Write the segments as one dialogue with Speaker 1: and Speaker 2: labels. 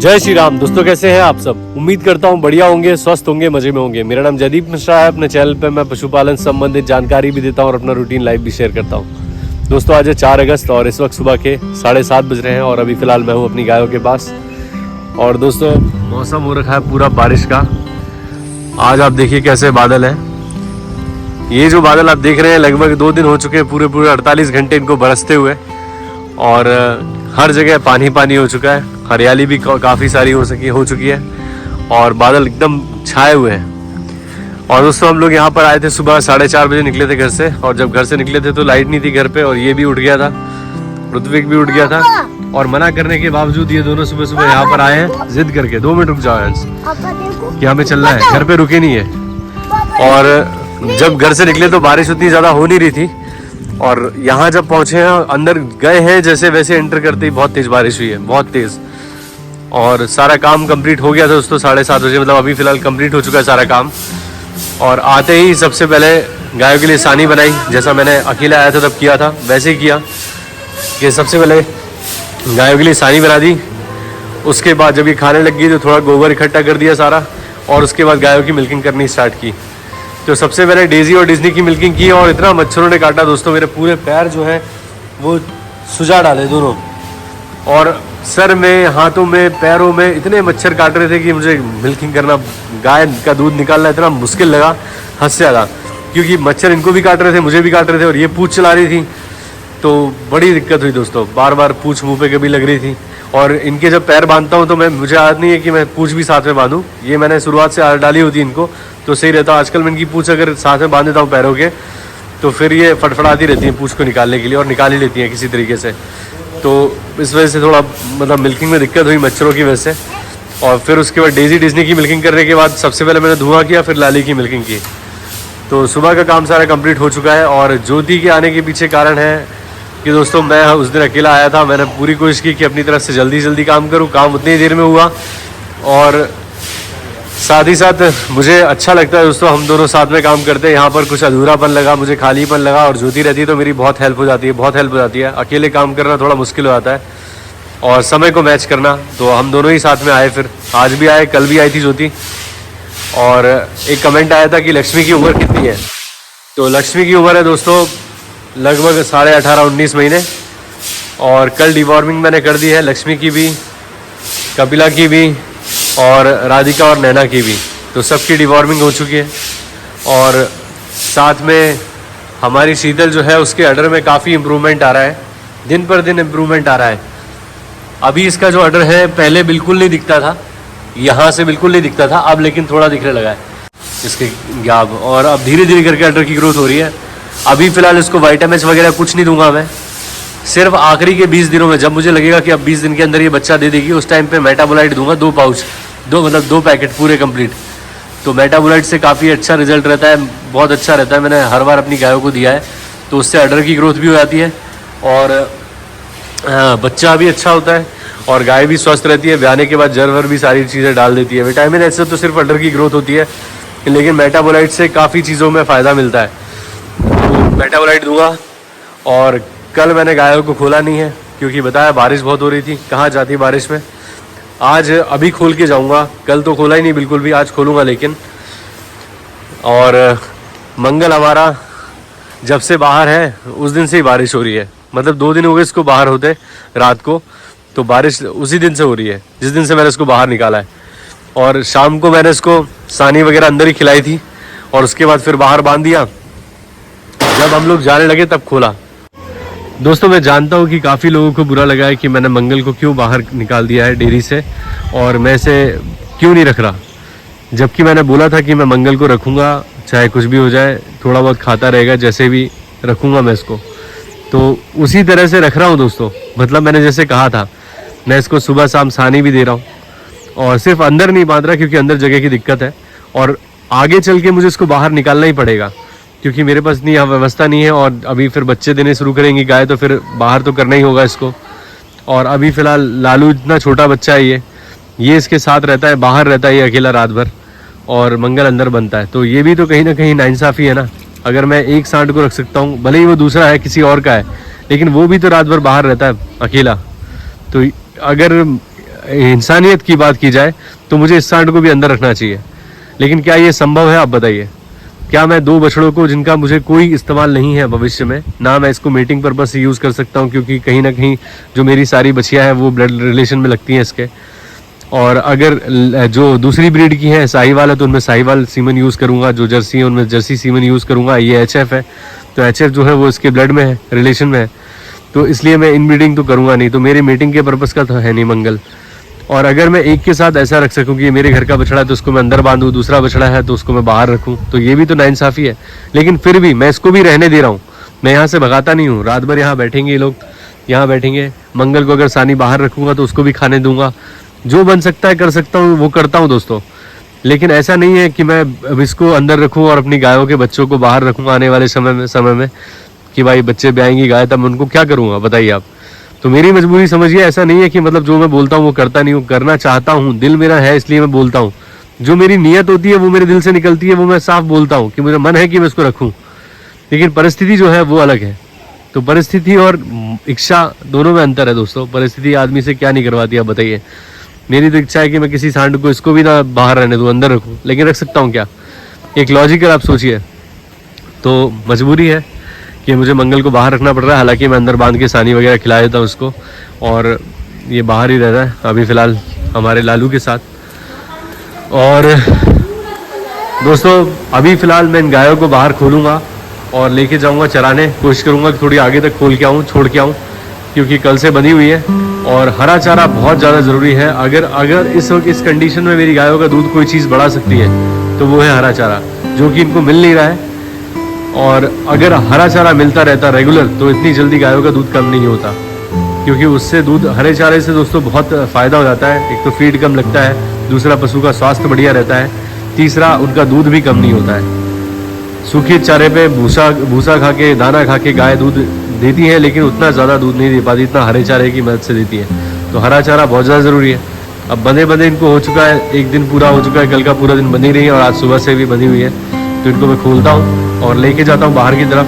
Speaker 1: जय श्री राम दोस्तों, कैसे हैं आप सब। उम्मीद करता हूं बढ़िया होंगे, स्वस्थ होंगे, मजे में होंगे। मेरा नाम जयदीप मिश्रा है। अपने चैनल पे मैं पशुपालन संबंधित जानकारी भी देता हूं और अपना रूटीन लाइफ भी शेयर करता हूं। दोस्तों आज है 4 अगस्त और इस वक्त सुबह के 7:30 बज रहे हैं और अभी फिलहाल मैं हूं अपनी गायों के पास। और दोस्तों मौसम हो रखा है पूरा बारिश का। आज आप देखिए कैसे बादल है। ये जो बादल आप देख रहे हैं लगभग 2 दिन हो चुके हैं, पूरे 48 घंटे इनको बरसते हुए, और हर जगह पानी पानी हो चुका है। हरियाली भी काफ़ी सारी हो चुकी है और बादल एकदम छाए हुए हैं। और दोस्तों हम लोग यहाँ पर आए थे सुबह 4:30 बजे निकले थे घर से, और जब घर से निकले थे तो लाइट नहीं थी घर पे, और ये भी उठ गया था, ऋत्विक भी उठ गया था। और मना करने के बावजूद ये दोनों सुबह सुबह यहाँ पर आए हैं जिद करके। 2 मिनट रुक जाओ हंस, कि हमें चलना है, घर पे रुके नहीं है। और जब घर से निकले तो बारिश उतनी ज़्यादा हो नहीं रही थी, और यहाँ जब पहुँचे हैं अंदर गए हैं जैसे वैसे एंटर करते ही बहुत तेज़ बारिश हुई है, बहुत तेज़। और सारा काम कंप्लीट हो गया था दोस्तों 7:30 बजे, मतलब अभी फ़िलहाल कंप्लीट हो चुका है सारा काम। और आते ही सबसे पहले गायों के लिए सानी बनाई, जैसा मैंने अकेला आया था तब किया था वैसे ही किया, कि सबसे पहले गायों के लिए सानी बना दी। उसके बाद जब ये खाने लग गई तो थोड़ा गोबर इकट्ठा कर दिया सारा, और उसके बाद गायों की मिल्किंग करनी स्टार्ट की। तो सबसे पहले डेजी और डिज्नी की मिल्किंग की, और इतना मच्छरों ने काटा दोस्तों, मेरे पूरे पैर जो है वो सुजा डाले दोनों, और सर में, हाथों में, पैरों में इतने मच्छर काट रहे थे कि मुझे मिल्किंग करना, गाय का दूध निकालना इतना मुश्किल लगा हद से ज़्यादा, क्योंकि मच्छर इनको भी काट रहे थे, मुझे भी काट रहे थे, और ये पूँछ चला रही थी तो बड़ी दिक्कत हुई दोस्तों। बार बार पूँछ मुँह पे कभी लग रही थी। और इनके जब पैर बांधता हूँ तो मुझे आदत नहीं है कि मैं पूँछ भी साथ में बांधूँ, ये मैंने शुरुआत से आदत डाली होती है इनको, तो सही रहता। आजकल मैं इनकी पूँछ अगर साथ में बांध देता हूँ पैरों के, तो फिर ये फटफड़ाती रहती हैं पूँछ को निकालने के लिए, और निकाल ही लेती हैं किसी तरीके से। तो इस वजह से थोड़ा मतलब मिल्किंग में दिक्कत हुई मच्छरों की वजह से। और फिर उसके बाद डेजी डिज्नी की मिल्किंग करने के बाद सबसे पहले मैंने धुआं किया, फिर लाली की मिल्किंग की। तो सुबह का काम सारा कंप्लीट हो चुका है। और ज्योति के आने के पीछे कारण है कि दोस्तों मैं उस दिन अकेला आया था, मैंने पूरी कोशिश की कि अपनी तरफ से जल्दी काम करूँ, काम उतनी देर में हुआ। और साथ ही साथ मुझे अच्छा लगता है दोस्तों, हम दोनों साथ में काम करते हैं। यहाँ पर कुछ अधूरापन लगा, मुझे खालीपन लगा, और ज्योति रहती है तो मेरी बहुत हेल्प हो जाती है, बहुत हेल्प हो जाती है। अकेले काम करना थोड़ा मुश्किल हो जाता है, और समय को मैच करना, तो हम दोनों ही साथ में आए। फिर आज भी आए, कल भी आई थी ज्योति। और एक कमेंट आया था कि लक्ष्मी की उम्र कितनी है, तो लक्ष्मी की उम्र है दोस्तों लगभग 18.5-19 महीने। और कल डिवॉर्मिंग मैंने कर दी है, लक्ष्मी की भी, कपिला की भी, और राधिका और नैना की भी, तो सबकी डिवॉर्मिंग हो चुकी है। और साथ में हमारी शीतल जो है उसके अडर में काफ़ी इम्प्रूवमेंट आ रहा है, दिन पर दिन इम्प्रूवमेंट आ रहा है। अभी इसका जो अडर है पहले बिल्कुल नहीं दिखता था, यहाँ से बिल्कुल नहीं दिखता था, अब लेकिन थोड़ा दिखने लगा है इसके गाब, और अब धीरे धीरे करके अडर की ग्रोथ हो रही है। अभी फ़िलहाल इसको विटामिन्स वगैरह कुछ नहीं दूंगा मैं, सिर्फ आखिरी के 20 दिनों में जब मुझे लगेगा कि अब 20 दिन के अंदर ये बच्चा दे देगी, उस टाइम पे मेटाबोलाइट दूंगा 2 पाउच, 2 पैकेट पूरे कंप्लीट। तो मेटाबोलाइट से काफ़ी अच्छा रिजल्ट रहता है, बहुत अच्छा रहता है। मैंने हर बार अपनी गायों को दिया है, तो उससे अडर की ग्रोथ भी हो जाती है, और बच्चा भी अच्छा होता है, और गाय भी स्वस्थ रहती है। ब्याने के बाद जर भी सारी चीज़ें डाल देती है। विटामिन ऐसे तो सिर्फ अडर की ग्रोथ होती है, लेकिन मेटाबोलाइट से काफ़ी चीज़ों में फ़ायदा मिलता है, तो मेटाबोलाइट दूंगा। और कल मैंने गायों को खोला नहीं है, क्योंकि बताया बारिश बहुत हो रही थी, कहाँ जाती बारिश में। आज अभी खोल के जाऊंगा, कल तो खोला ही नहीं बिल्कुल भी, आज खोलूंगा लेकिन। और मंगल हमारा जब से बाहर है उस दिन से ही बारिश हो रही है, मतलब 2 दिन हो गए इसको बाहर होते रात को, तो बारिश उसी दिन से हो रही है जिस दिन से मैंने इसको बाहर निकाला है। और शाम को मैंने इसको सानी वगैरह अंदर ही खिलाई थी, और उसके बाद फिर बाहर बांध दिया। जब हम लोग जाने लगे तब खोला। दोस्तों मैं जानता हूँ कि काफ़ी लोगों को बुरा लगा है कि मैंने मंगल को क्यों बाहर निकाल दिया है डेयरी से, और मैं इसे क्यों नहीं रख रहा, जबकि मैंने बोला था कि मैं मंगल को रखूँगा, चाहे कुछ भी हो जाए, थोड़ा बहुत खाता रहेगा, जैसे भी रखूँगा मैं इसको। तो उसी तरह से रख रहा हूँ दोस्तों, मतलब मैंने जैसे कहा था, मैं इसको सुबह शाम सानी भी दे रहा हूँ, और सिर्फ अंदर नहीं बांध रहा क्योंकि अंदर जगह की दिक्कत है, और आगे चल के मुझे इसको बाहर निकालना ही पड़ेगा, क्योंकि मेरे पास इतनी व्यवस्था नहीं है। और अभी फिर बच्चे देने शुरू करेंगी गाय, तो फिर बाहर तो करना ही होगा इसको। और अभी फ़िलहाल लालू इतना छोटा बच्चा है, ये इसके साथ रहता है, बाहर रहता है ये अकेला रात भर, और मंगल अंदर बनता है। तो ये भी तो कहीं ना कहीं नाइंसाफ़ी है ना। अगर मैं एक सांड को रख सकता हूँ, भले ही वो दूसरा है, किसी और का है, लेकिन वो भी तो रात भर बाहर रहता है अकेला। तो अगर इंसानियत की बात की जाए तो मुझे इस सांड को भी अंदर रखना चाहिए। लेकिन क्या ये संभव है, आप बताइए? क्या मैं 2 बछड़ों को, जिनका मुझे कोई इस्तेमाल नहीं है भविष्य में, ना मैं इसको मीटिंग पर्पस से यूज़ कर सकता हूँ, क्योंकि कहीं ना कहीं जो मेरी सारी बछियाँ हैं वो ब्लड रिलेशन में लगती हैं इसके, और अगर जो दूसरी ब्रीड की है साहिवाल है तो उनमें साहिवाल सीमन यूज़ करूँगा, जो जर्सी है उनमें जर्सी सीमन यूज़ करूँगा। ये HF है तो HF जो है वो इसके ब्लड में है, रिलेशन में है, तो इसलिए मैं इनब्रीडिंग तो करूँगा नहीं, तो मेरी मीटिंग के पर्पज़ का तो है नहीं मंगल। और अगर मैं एक के साथ ऐसा रख सकूं कि ये मेरे घर का बछड़ा है तो उसको मैं अंदर बांधूं, दूसरा बछड़ा है तो उसको मैं बाहर रखूं, तो ये भी तो नाइंसाफ़ी है। लेकिन फिर भी मैं इसको भी रहने दे रहा हूँ, मैं यहाँ से भगाता नहीं हूँ। रात भर यहाँ बैठेंगे ये लोग, यहाँ बैठेंगे। मंगल को अगर सानी बाहर रखूँगा तो उसको भी खाने दूंगा। जो बन सकता है कर सकता हूँ, वो करता हूँ दोस्तों। लेकिन ऐसा नहीं है कि मैं अब इसको अंदर रखूँ और अपनी गायों के बच्चों को बाहर रखूँ आने वाले समय में कि भाई बच्चे ब्याएंगी गाय, तब मैं उनको क्या करूँगा बताइए आप। तो मेरी मजबूरी समझिए, ऐसा नहीं है कि मतलब जो मैं बोलता हूँ वो करता नहीं हूँ, करना चाहता हूँ, दिल मेरा है इसलिए मैं बोलता हूँ। जो मेरी नीयत होती है वो मेरे दिल से निकलती है, वो मैं साफ बोलता हूँ कि मुझे मन है कि मैं इसको रखूँ। लेकिन परिस्थिति जो है वो अलग है। तो परिस्थिति और इच्छा दोनों में अंतर है दोस्तों। परिस्थिति आदमी से क्या नहीं करवाती, आप बताइए। मेरी तो इच्छा है कि मैं किसी सांड को, इसको भी ना बाहर रहने दूँ, अंदर रखूँ, लेकिन रख सकता हूँ क्या? एक लॉजिकल आप सोचिए। तो मजबूरी है कि मुझे मंगल को बाहर रखना पड़ रहा है। हालांकि मैं अंदर बांध के सानी वगैरह खिला देता हूँ उसको, और ये बाहर ही रहता है अभी फ़िलहाल हमारे लालू के साथ। और दोस्तों अभी फ़िलहाल मैं इन गायों को बाहर खोलूँगा और लेके जाऊँगा चराने। कोशिश करूँगा कि थोड़ी आगे तक खोल के आऊँ, छोड़ के आऊँ, क्योंकि कल से बंधी हुई है। और हरा चारा बहुत ज़्यादा ज़रूरी है। अगर इस वक्त इस कंडीशन में मेरी गायों का दूध कोई चीज़ बढ़ा सकती है तो वो है हरा चारा, जो कि इनको मिल नहीं रहा है। और अगर हरा चारा मिलता रहता रेगुलर तो इतनी जल्दी गायों का दूध कम नहीं होता, क्योंकि उससे दूध, हरे चारे से दोस्तों बहुत फ़ायदा हो जाता है। एक तो फीड कम लगता है, दूसरा पशु का स्वास्थ्य बढ़िया रहता है, तीसरा उनका दूध भी कम नहीं होता है। सूखे चारे पे भूसा खा के, दाना खा के गाय दूध देती है, लेकिन उतना ज़्यादा दूध नहीं दे पाती जितना हरे चारे की मदद से देती है। तो हरा चारा बहुत ज़्यादा ज़रूरी है। अब बंधे इनको हो चुका है, एक दिन पूरा हो चुका है, कल का पूरा दिन बंधी रही है और आज सुबह से भी बंधी हुई है। तो इनको मैं खोलता हूँ और लेके जाता हूँ बाहर की तरफ,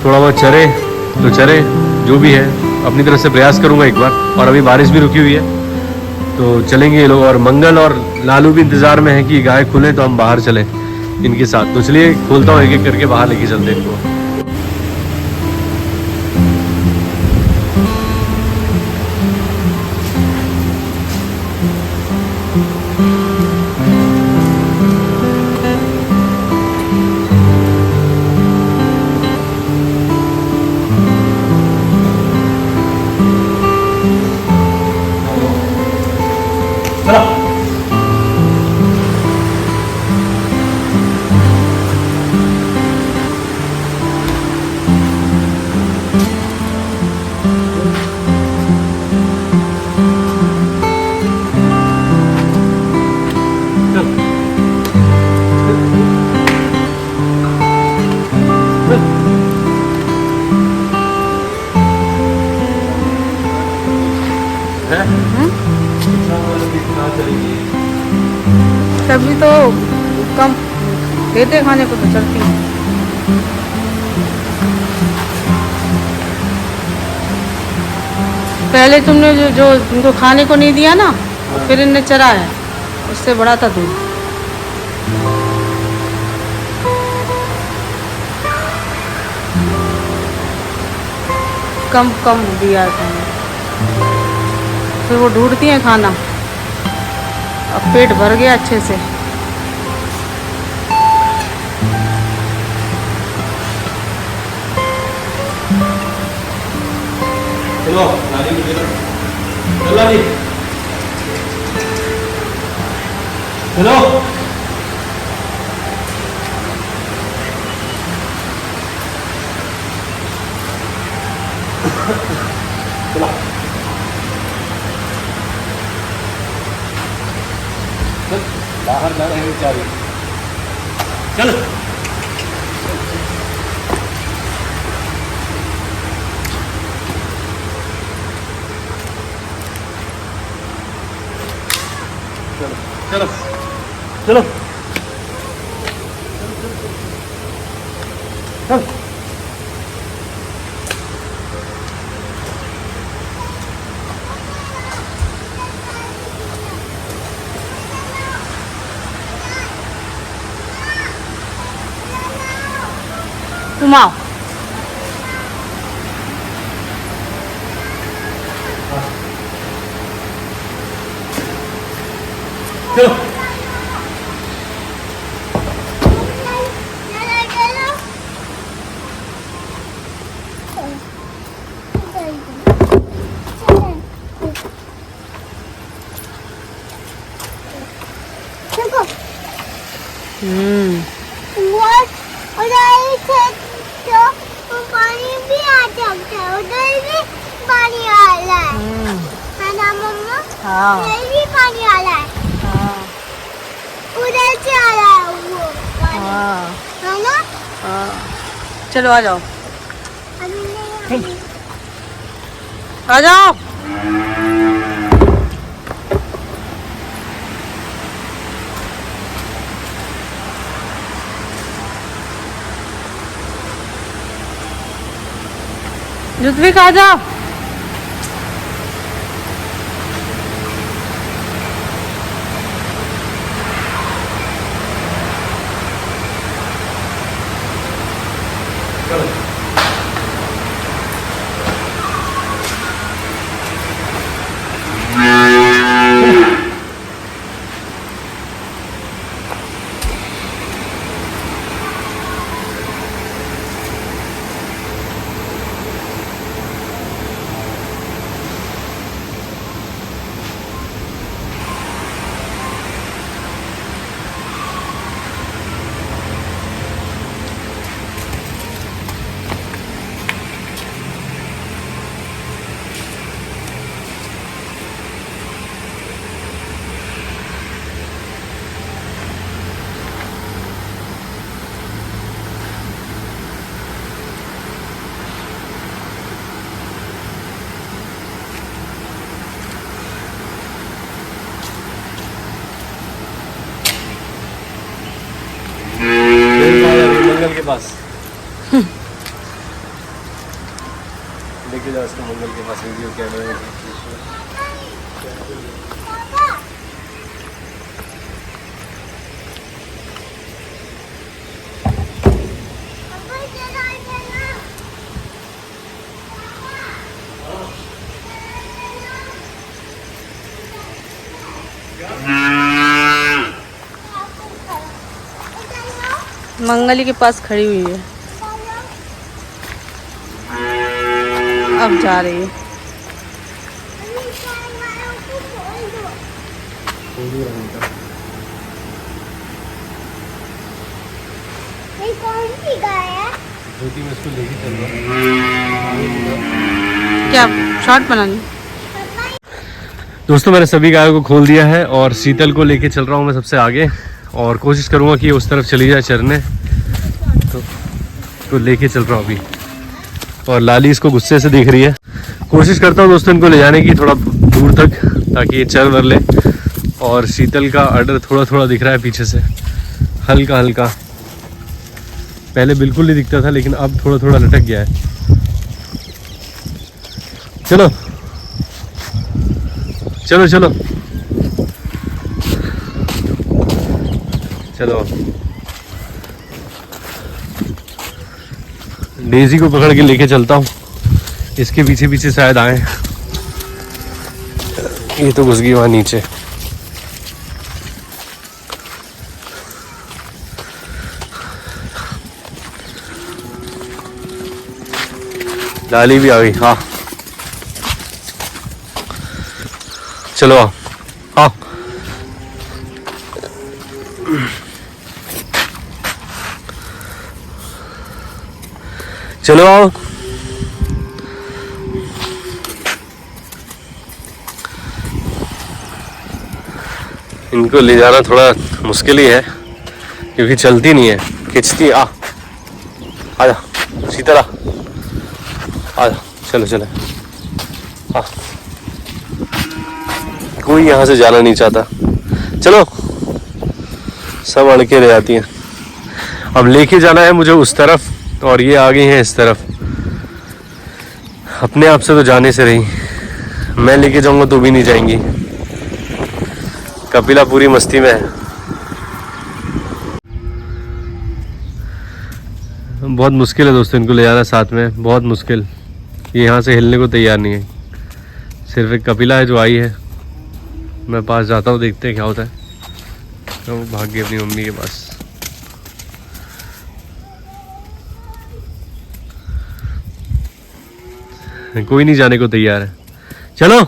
Speaker 1: थोड़ा बहुत चरे तो चरे, जो भी है अपनी तरफ से प्रयास करूँगा एक बार। और अभी बारिश भी रुकी हुई है तो चलेंगे ये लोग, और मंगल और लालू भी इंतज़ार में है कि गाय खुले तो हम बाहर चलें इनके साथ। तो चलिए खोलता हूँ, एक एक करके बाहर लेके चलते हैं इनको।
Speaker 2: तभी तो कम देते खाने को तो चलती है। पहले तुमने जो उनको खाने को नहीं दिया ना, फिर इनने चराया, उससे बड़ा था दूध। कम दिया था, फिर वो ढूंढती हैं खाना। अब पेट भर गया अच्छे से।
Speaker 1: चलो नानी की तरफ, चलो नानी, चलो। चलो बाहर ना रहेंगे चारों। चलो चलो चलो चलो।
Speaker 2: घुमाओ।
Speaker 3: पानी भी आ सकता है, उधर भी पानी आ रहा है ना मम्मा?
Speaker 2: हाँ
Speaker 3: उधर भी पानी आ रहा है,
Speaker 2: हाँ
Speaker 3: उधर से आ रहा है वो पानी,
Speaker 2: हाँ
Speaker 3: है ना?
Speaker 2: हाँ। चलो आ जाओ,
Speaker 3: अभी नहीं
Speaker 2: आ जाओ। ऋत्विक आ जाओ।
Speaker 1: मंगल के पास लेके जाओ इसको, मंगल के पास वीडियो कैमरे में।
Speaker 2: मंगली के पास खड़ी हुई है, अब जा रही है।
Speaker 3: ये कौन सी गाय है?
Speaker 1: ज्योति में इसको लेके चल रहा हूँ।
Speaker 2: क्या शॉर्ट बनानी?
Speaker 1: दोस्तों मैंने सभी गायों को खोल दिया है और शीतल को लेके चल रहा हूँ मैं सबसे आगे, और कोशिश करूँगा कि ये उस तरफ चली जाए चरने, तो लेके चल रहा हूँ अभी। और लाली इसको गुस्से से देख रही है। कोशिश करता हूँ दोस्तों इनको ले जाने की थोड़ा दूर तक, ताकि ये चर वर ले। और शीतल का अडर थोड़ा थोड़ा दिख रहा है पीछे से, हल्का हल्का। पहले बिल्कुल नहीं दिखता था, लेकिन अब थोड़ा थोड़ा लटक गया है। चलो चलो चलो चलो। डेजी को पकड़ के लेके चलता हूँ, इसके पीछे पीछे शायद आए। ये तो घुस गई वहां नीचे। लाली भी आ गई। हाँ चलो आओ आओ। चलो आओ। इनको ले जाना थोड़ा मुश्किल ही है, क्योंकि चलती नहीं है, खिंचती। आजा शीतल आजा, चलो चलो। हाँ कोई यहाँ से जाना नहीं चाहता। चलो सब अड़के ले जाती हैं। अब लेके जाना है मुझे उस तरफ, और ये आ गई हैं इस तरफ। अपने आप से तो जाने से रही, मैं लेके जाऊंगा तो भी नहीं जाएंगी। कपिला पूरी मस्ती में है। बहुत मुश्किल है दोस्तों इनको ले जाना साथ में, बहुत मुश्किल। ये यहाँ से हिलने को तैयार नहीं है। सिर्फ एक कपिला है जो आई है। मैं पास जाता हूँ, देखते हैं क्या होता है। तो वो भाग गई अपनी मम्मी के पास। कोई नहीं जाने को तैयार है। चलो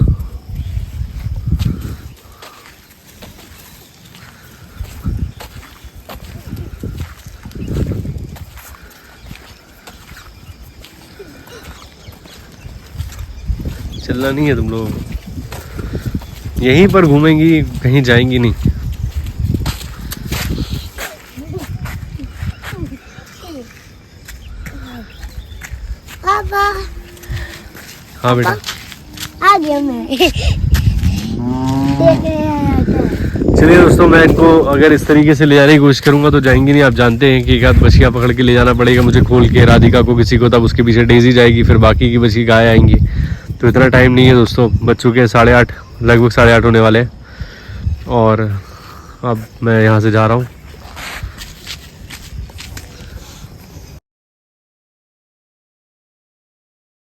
Speaker 1: चलना नहीं है तुम लोग, यहीं पर घूमेंगी, कहीं जाएंगी नहीं।
Speaker 3: पापा
Speaker 1: हाँ बेटा
Speaker 3: आ गया मैं।
Speaker 1: चलिए दोस्तों, मैं इनको अगर इस तरीके से ले जाने की कोशिश करूंगा तो जाएंगी नहीं। आप जानते हैं कि एक आध बछिया पकड़ के ले जाना पड़ेगा मुझे, खोल के राधिका को किसी को, तब उसके पीछे डेजी जाएगी, फिर बाकी की बछी गाय आएंगी। तो इतना टाइम नहीं है दोस्तों, बज चुके हैं 8:30, लगभग 8:30 होने वाले। और अब मैं यहाँ से जा रहा हूँ।